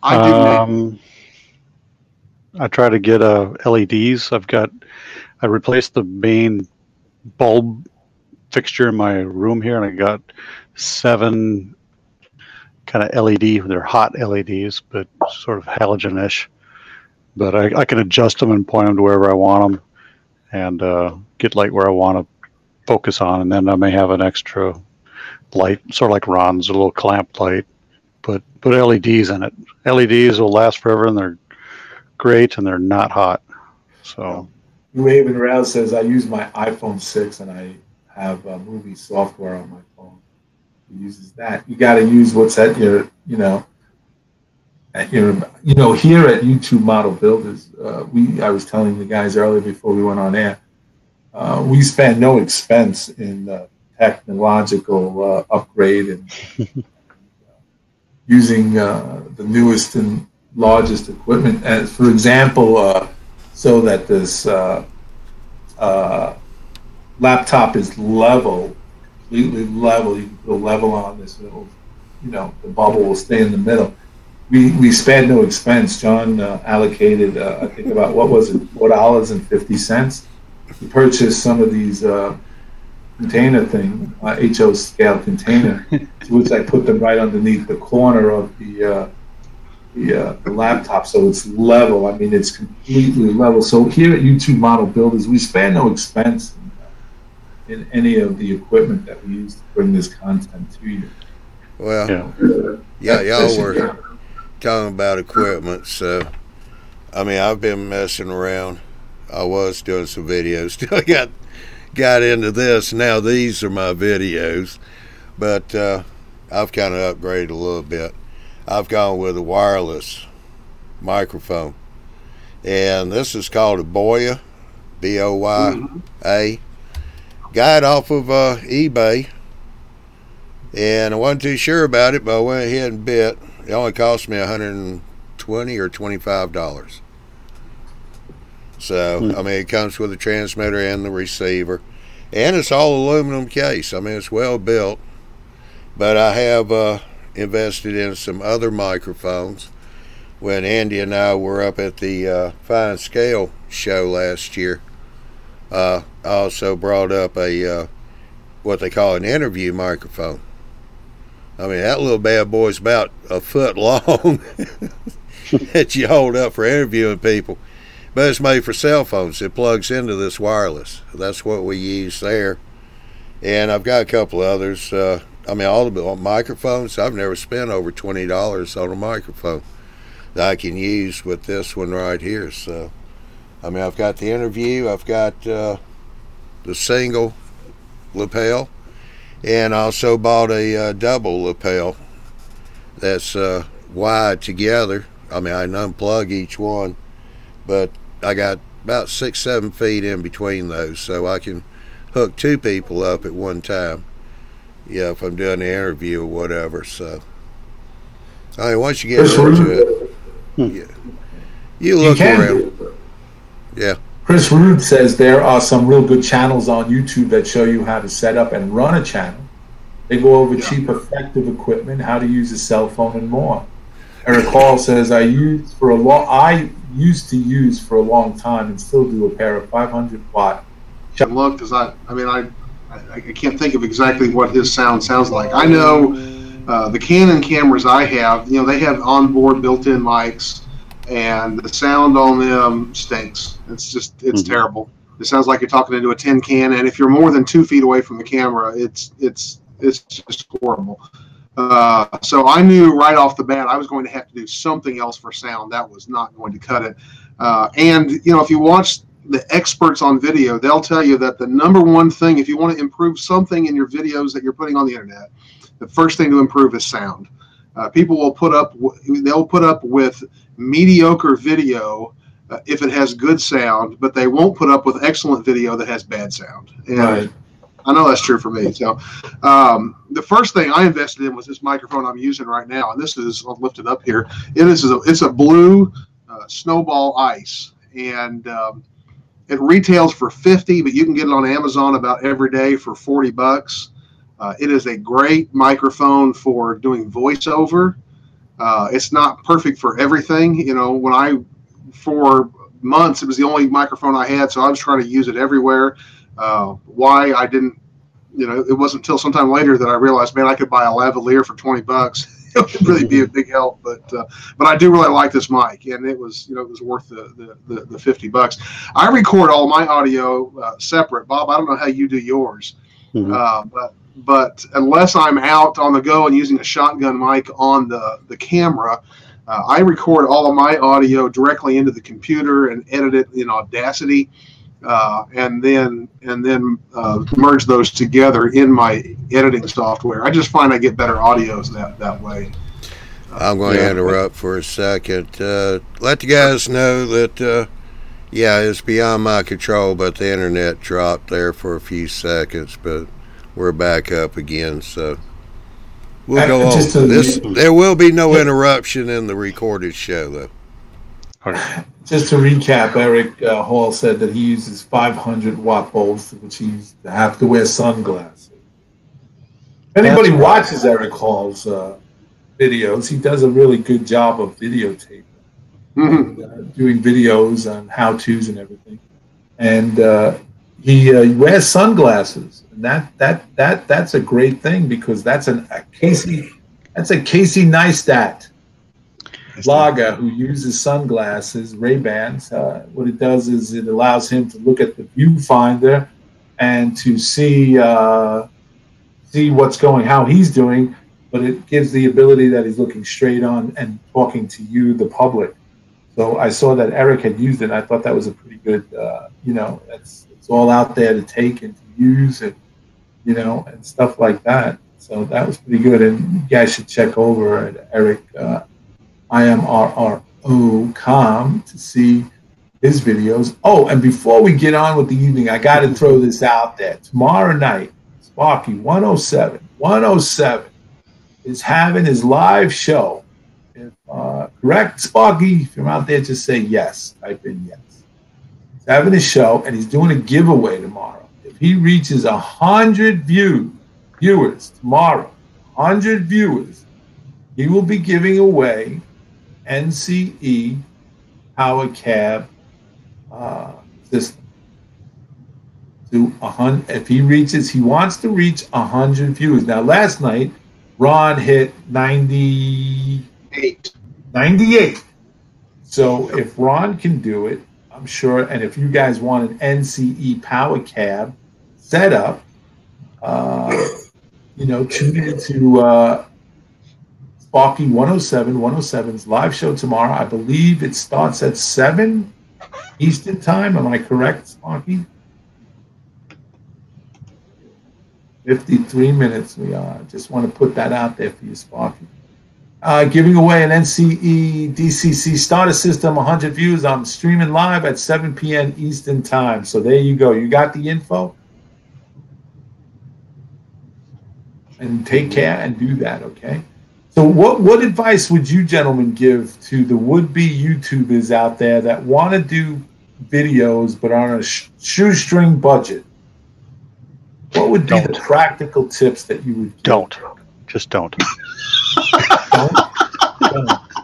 I do. I try to get LEDs. I replaced the main bulb fixture in my room here, and I got 7 kind of LED. They're hot LEDs, but sort of halogen-ish. But I can adjust them and point them to wherever I want them, and get light where I want to focus on, and then I may have an extra light, sort of like Ron's, a little clamp light. Put LEDs in it. LEDs will last forever, and they're great, and they're not hot. So, Raven Rouse says, I use my iPhone 6 and I have movie software on my phone. He uses that. You got to use what's at your, here at YouTube Model Builders, I was telling the guys earlier before we went on air, we spend no expense in technological upgrade and using the newest and largest equipment. As for example, so that this laptop is level, completely level. You can put a level on this, and it'll, the bubble will stay in the middle. We spared no expense. John allocated, I think about, what was it, $4.50. We purchased some of these container thing, HO scale container, to which I put them right underneath the corner of the laptop, so it's level. I mean, it's completely level. So here at YouTube Model Builders, we spare no expense in any of the equipment that we use to bring this content to you. Well, y'all were talking about equipment, so I mean, I've been messing around. I was doing some videos. Still got into this. Now these are my videos, but I've kind of upgraded a little bit. I've gone with a wireless microphone, and this is called a Boya, B-O-Y-A. Got it off of eBay, and I wasn't too sure about it, but I went ahead and bid. It only cost me $120 or $25. So, I mean, it comes with the transmitter and the receiver, and it's all aluminum case. I mean, it's well built, but I have invested in some other microphones. When Andy and I were up at the Fine Scale show last year, I also brought up a what they call an interview microphone. I mean, that little bad boy's about a foot long that you hold up for interviewing people. But it's made for cell phones. It plugs into this wireless. That's what we use there. And I've got a couple others. I mean, all the microphones, I've never spent over $20 on a microphone that I can use with this one right here. So, I mean, I've got the interview, I've got the single lapel, and I also bought a double lapel that's wide together. I mean, I can unplug each one, but I got about 6-7 feet in between those, so I can hook two people up at one time. Yeah, if I'm doing the interview or whatever. So, I mean, once you get into it, you look around. Yeah. Chris Rude says there are some real good channels on YouTube that show you how to set up and run a channel. They go over cheap, effective equipment, how to use a cell phone, and more. Eric Hall says, I used to use for a long time and still do a pair of 500-watt. Look, because I can't think of exactly what his sound sounds like. I know the Canon cameras I have, they have onboard built-in mics, and the sound on them stinks. It's terrible. It sounds like you're talking into a tin can, and if you're more than 2 feet away from the camera, it's just horrible. So I knew right off the bat I was going to have to do something else for sound. That was not going to cut it. And if you watch the experts on video, they'll tell you that the number one thing, if you want to improve something in your videos that you're putting on the internet, the first thing to improve is sound. People will put up with mediocre video if it has good sound, but they won't put up with excellent video that has bad sound. And right. I know that's true for me. So the first thing I invested in was this microphone I'm using right now, and I'll lift it up here. It's a blue Snowball Ice, and it retails for $50, but you can get it on Amazon about every day for $40. It is a great microphone for doing voiceover. It's not perfect for everything. For months, it was the only microphone I had, so I was trying to use it everywhere. Why I didn't, it wasn't until sometime later that I realized, man, I could buy a lavalier for $20 would really be a big help. But I do really like this mic, and it was it was worth the $50. I record all my audio separate. Bob, I don't know how you do yours, but unless I'm out on the go and using a shotgun mic on the camera, I record all of my audio directly into the computer and edit it in Audacity. And then merge those together in my editing software. I just find I get better audios that way. I'm going to interrupt for a second. Let the guys know that, it's beyond my control, but the internet dropped there for a few seconds, but we're back up again, so we'll go on. There will be no interruption in the recorded show, though. Just to recap, Eric Hall said that he uses 500-watt bulbs, which he used to have to wear sunglasses. If anybody watches Eric Hall's videos, he does a really good job of videotaping, doing videos on how-tos and everything. And he wears sunglasses, and that's a great thing, because that's a Casey Neistat blogger who uses sunglasses, Ray-Bans. What it does is it allows him to look at the viewfinder and to see how he's doing, but it gives the ability that he's looking straight on and talking to you, the public. So I saw that Eric had used it, and I thought that was a pretty good, it's all out there to take and to use, and and stuff like that. So that was pretty good, and you guys should check over at Eric IMRRO.com to see his videos. Oh, and before we get on with the evening, I got to throw this out there. Tomorrow night, Sparky 107 is having his live show. If, correct, Sparky? If you're out there, just say yes. Type in yes. He's having his show, and he's doing a giveaway tomorrow. If he reaches 100 viewers tomorrow, 100 viewers, he will be giving away NCE Power Cab system to 100. If he wants to reach 100 viewers. Now, last night, Ron hit 98. So if Ron can do it, I'm sure. And if you guys want an NCE Power Cab setup, tune into Sparky 107's live show tomorrow. I believe it starts at 7 Eastern time. Am I correct, Sparky? 53 minutes we are. Just want to put that out there for you, Sparky. Giving away an NCE DCC starter system, 100 views. I'm streaming live at 7 p.m. Eastern time. So there you go. You got the info? And take care and do that, okay? So what advice would you gentlemen give to the would-be YouTubers out there that want to do videos but are on a shoestring budget? What would be the practical tips that you would give? Just don't. Don't.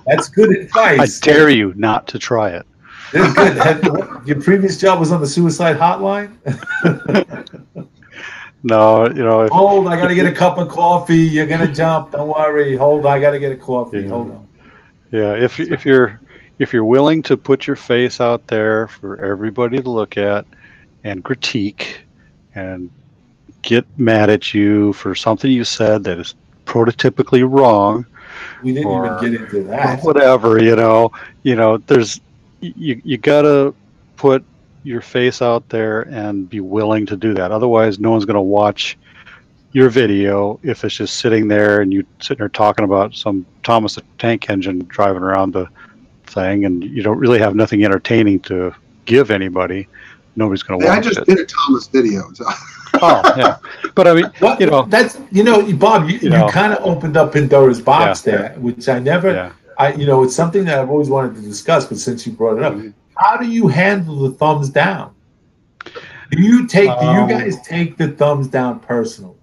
That's good advice. I dare you not to try it. Good. Your previous job was on the suicide hotline? No, hold, I got to get a cup of coffee. You're going to jump. Don't worry. Hold, I got to get a coffee. Yeah. Hold on. Yeah, if you're willing to put your face out there for everybody to look at and critique and get mad at you for something you said that is prototypically wrong. We didn't even get into that. Whatever, there's you gotta put your face out there and be willing to do that. Otherwise, no one's going to watch your video if it's just sitting there and you sitting there talking about some Thomas the Tank Engine driving around the thing, and you don't really have nothing entertaining to give anybody. Nobody's going to watch it. I just did a Thomas video. So. Oh, yeah. But I mean, that's, Bob, you kind of opened up Pandora's box there, which I never, it's something that I've always wanted to discuss, but since you brought it up, how do you handle the thumbs down? Do you guys take the thumbs down personally?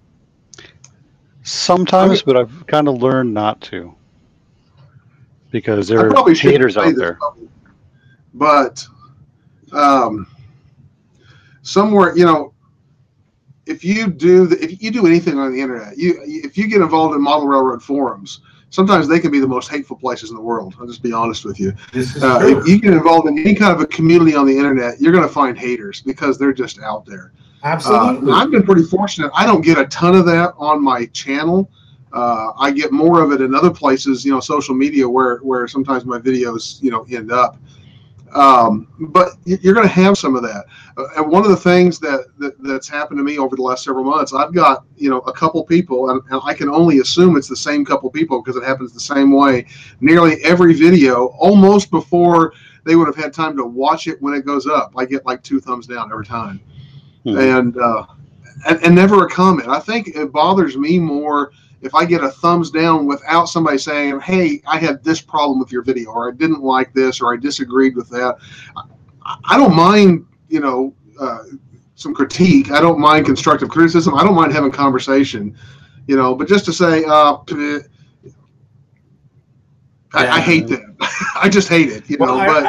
Sometimes, but I've kind of learned not to, because there are haters out there. But somewhere, if you do anything on the internet, if you get involved in model railroad forums, sometimes they can be the most hateful places in the world. I'll just be honest with you. This is true. If you get involved in any kind of a community on the internet, you're going to find haters because they're just out there. Absolutely. I've been pretty fortunate. I don't get a ton of that on my channel. I get more of it in other places, social media where sometimes my videos, end up. But you're going to have some of that. And one of the things that's happened to me over the last several months, I've got, a couple people, and I can only assume it's the same couple people because it happens the same way. Nearly every video, almost before they would have had time to watch it when it goes up, I get like 2 thumbs down every time. And never a comment. I think it bothers me more if I get a thumbs down without somebody saying, hey, I had this problem with your video, or I didn't like this, or I disagreed with that. I don't mind, some critique. I don't mind constructive criticism. I don't mind having conversation, but just to say, I hate that. I just hate it, Well, but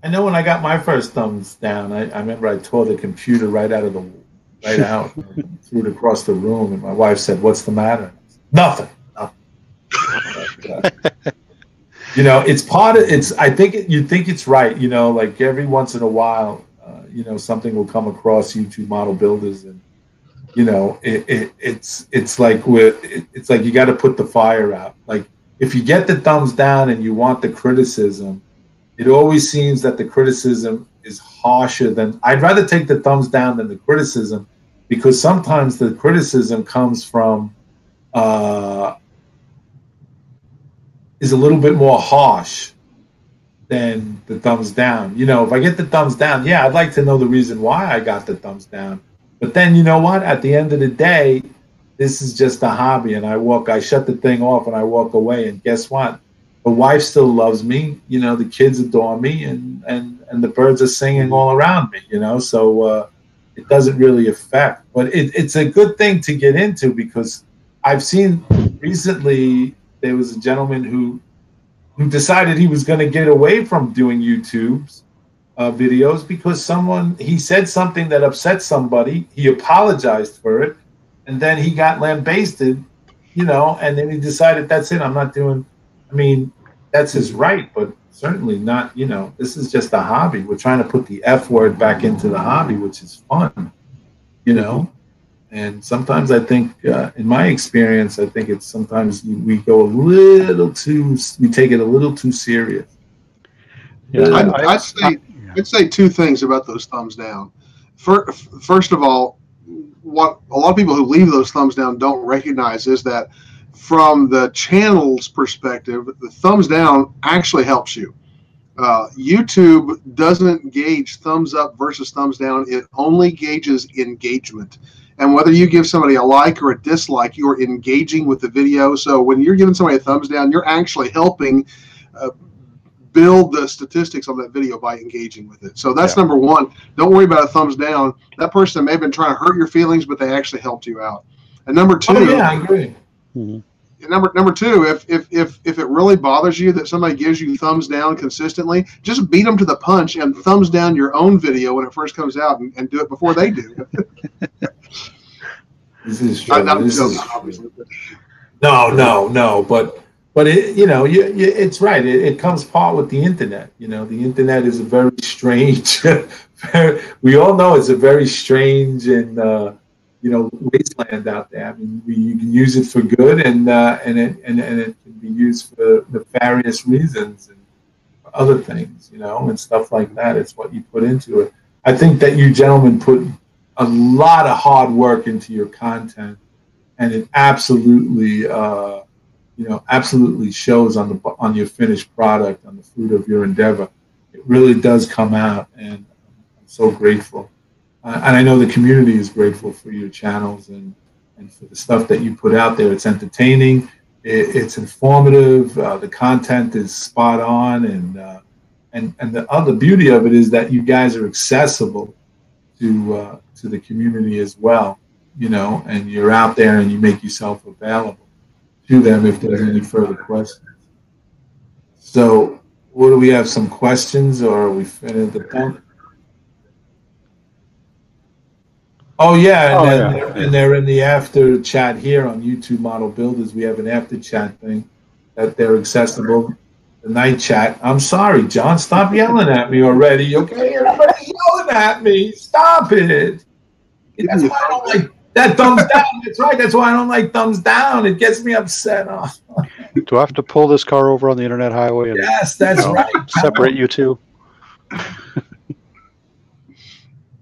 I know when I got my first thumbs down, I remember I tore the computer right out, and threw it across the room, and my wife said, "What's the matter?" Nothing. It's part of it's. I think you think it's right. Like every once in a while, something will come across YouTube Model Builders, and it's like you got to put the fire out. Like if you get the thumbs down and you want the criticism, it always seems that the criticism is harsher than. I'd rather take the thumbs down than the criticism, because sometimes the criticism comes from is a little bit more harsh than the thumbs down. If I get the thumbs down, yeah, I'd like to know the reason why I got the thumbs down. But then you know what? At the end of the day, this is just a hobby, and I shut the thing off and I walk away. And guess what? The wife still loves me. The kids adore me, and the birds are singing all around me. So it doesn't really affect. But it's a good thing to get into, because I've seen recently there was a gentleman who decided he was going to get away from doing YouTube's videos because he said something that upset somebody. He apologized for it, and then he got lambasted, and then he decided, that's it, I'm not doing. I mean, that's his right, but certainly not, this is just a hobby. We're trying to put the F word back into the hobby, which is fun, And sometimes I think, in my experience, I think it's sometimes we take it a little too serious. Yeah, I'd say 2 things about those thumbs down. First of all, what a lot of people who leave those thumbs down don't recognize is that from the channel's perspective, the thumbs down actually helps you. YouTube doesn't gauge thumbs up versus thumbs down. It only gauges engagement. And whether you give somebody a like or a dislike, you're engaging with the video. So when you're giving somebody a thumbs down, you're actually helping build the statistics on that video by engaging with it. So that's number one. Don't worry about a thumbs down. That person may have been trying to hurt your feelings, but they actually helped you out. And number 2, I agree. Mm-hmm. Number 2, if it really bothers you that somebody gives you thumbs down consistently, just beat them to the punch and thumbs down your own video when it first comes out, and do it before they do. This is true. No, but it, it's right. It comes part with the internet. The internet is a very strange. We all know it's a very strange and wasteland out there. I mean, you can use it for good, and it can be used for nefarious reasons and other things, and stuff like that. It's what you put into it. I think that you gentlemen put a lot of hard work into your content, and it absolutely, absolutely shows on your finished product, on the fruit of your endeavor. It really does come out, and I'm so grateful. And I know the community is grateful for your channels and for the stuff that you put out there. It's entertaining, it's informative, the content is spot on, and the other beauty of it is that you guys are accessible to the community as well, and you're out there and you make yourself available to them if there's any further questions. So, what do we have? Some questions, or are we finished the point? Oh yeah, and Oh then yeah. and they're in the after chat here on YouTube Model Builders. We have an after chat thing that they're accessible. The night chat. I'm sorry, John. Stop yelling at me already. Okay, everybody's yelling at me. Stop it. Give That's me a why I don't thumbs up. like that thumbs down. That's right. That's why I don't like thumbs down. It gets me upset. Oh, Do I have to pull this car over on the internet highway and yes, that's right. separate you two?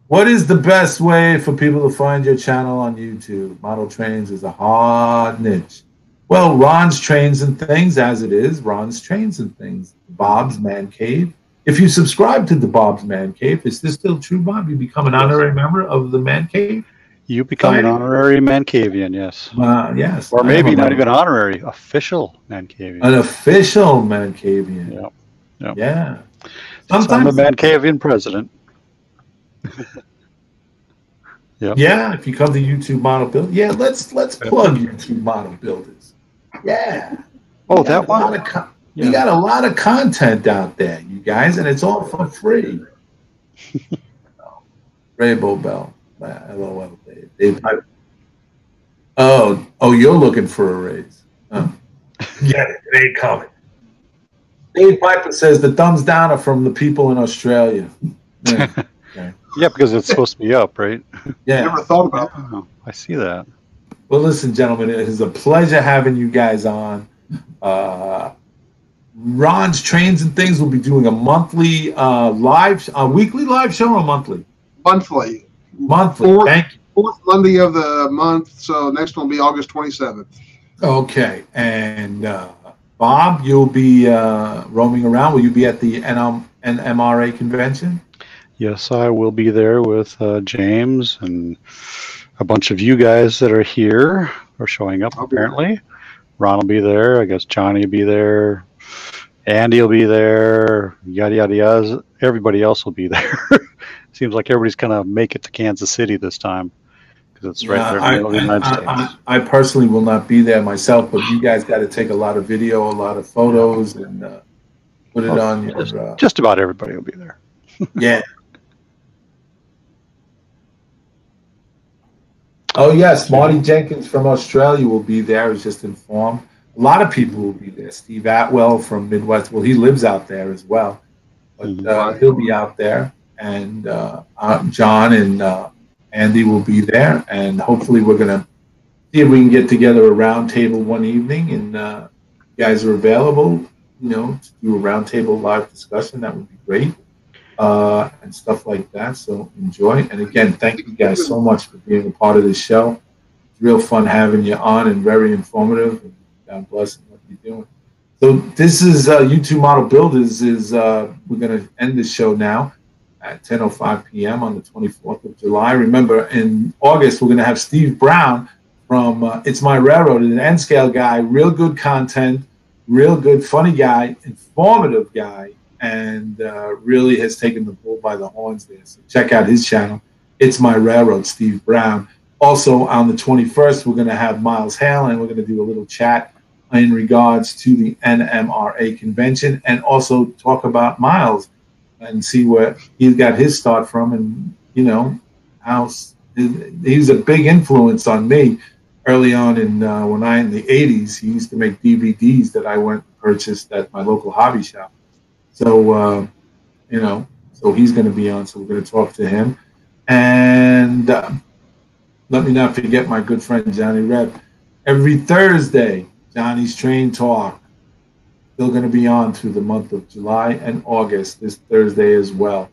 What is the best way for people to find your channel on YouTube? Model Trains is a hard niche. Well, Ron's Trains and Things, as it is. Ron's Trains and Things. Bob's Man Cave. If you subscribe to the Bob's Man Cave, is this still true, Bob? You become an honorary member of the Man Cave? You become an honorary Mancavian, yes. Yes. Or I am maybe a not member. even honorary, official Mancavian. An official Mancavian. Yep. Yep. Yeah. I'm a Mancavian president. Yep. Yeah, if you come to YouTube Model Build, yeah, let's plug YouTube Model Builders. Yeah. Oh, that one? We got a lot of content out there, you guys, and it's all for free. Rainbow Bell. LOL. Dave Piper. Oh, you're looking for a raise. Oh. Yeah, it ain't coming. Dave Piper says the thumbs down are from the people in Australia. Yeah, okay. Yeah, because it's supposed to be up, right? Yeah. Never thought about that. Oh, I see that. Well, listen, gentlemen, it is a pleasure having you guys on. Ron's Trains and Things will be doing a monthly weekly live show or monthly? Monthly. Monthly. Thank you. Fourth Monday of the month. So next one will be August 27th. Okay. And Bob, you'll be roaming around. Will you be at the NMRA convention? Yes, I will be there with James and a bunch of you guys that are here are showing up, apparently. Ron will be there. I guess Johnny will be there. Andy will be there. Yada, yada, yada. Everybody else will be there. Seems like everybody's going to make it to Kansas City this time because it's right there in the middle of the United States. I personally will not be there myself, but you guys got to take a lot of video, a lot of photos, and put it on your... Just about everybody will be there. Yeah. Oh, yes. Marty Jenkins from Australia will be there. I was just informed. A lot of people will be there. Steve Atwell from Midwest. Well, he lives out there as well. But he'll be out there. And John and Andy will be there. And hopefully we're going to see if we can get together a roundtable one evening. And you guys are available, to do a roundtable live discussion. That would be great. And stuff like that. So enjoy. And again, thank you guys so much for being a part of this show. It's real fun having you on and very informative. And God bless what you're doing. So this is YouTube Model Builders. We're going to end the show now at 10:05 p.m. on the 24th of July. Remember, in August, we're going to have Steve Brown from It's My Railroad, an N-Scale guy, real good content, real good, funny guy, informative guy, and really has taken the bull by the horns there. So check out his channel, It's My Railroad, Steve Brown. Also, on the 21st, we're going to have Miles Hale, and we're going to do a little chat in regards to the NMRA convention and also talk about Miles and see where he's got his start from and, how he was a big influence on me early on in the 80s. He used to make DVDs that I went and purchased at my local hobby shop. So, so he's going to be on. So we're going to talk to him. And let me not forget my good friend, Johnny Reb. Every Thursday, Johnny's Train Talk. Still going to be on through the month of July and August, this Thursday as well.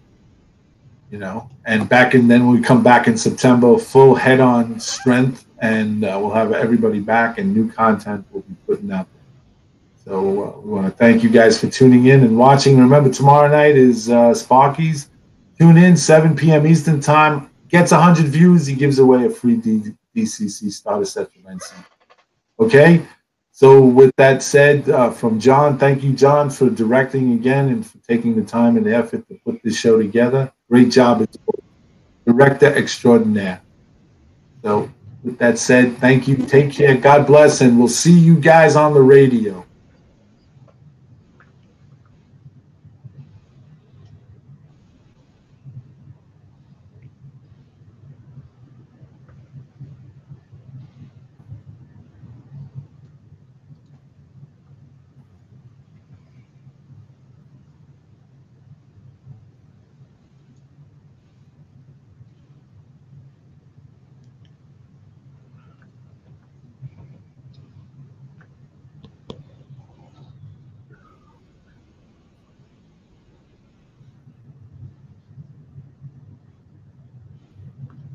And then we come back in September, full head-on strength, and we'll have everybody back and new content we'll be putting out there. So we want to thank you guys for tuning in and watching. Remember, tomorrow night is Sparky's. Tune in, 7 p.m. Eastern Time. Gets 100 views. He gives away a free DCC starter set from NC. Okay? So with that said, from John, thank you, John, for directing again and for taking the time and the effort to put this show together. Great job. Director extraordinaire. So with that said, thank you. Take care. God bless. And we'll see you guys on the radio.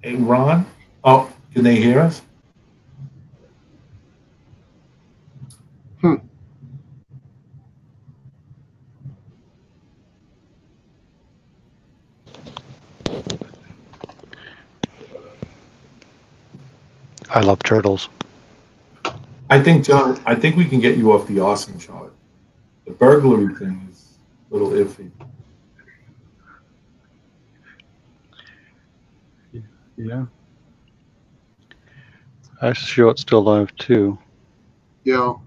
Hey, Ron? Oh, can they hear us? I love turtles. I think, John, I think we can get you off the awesome chart. The burglary thing is a little iffy. Yeah. I show it's still live too. You know,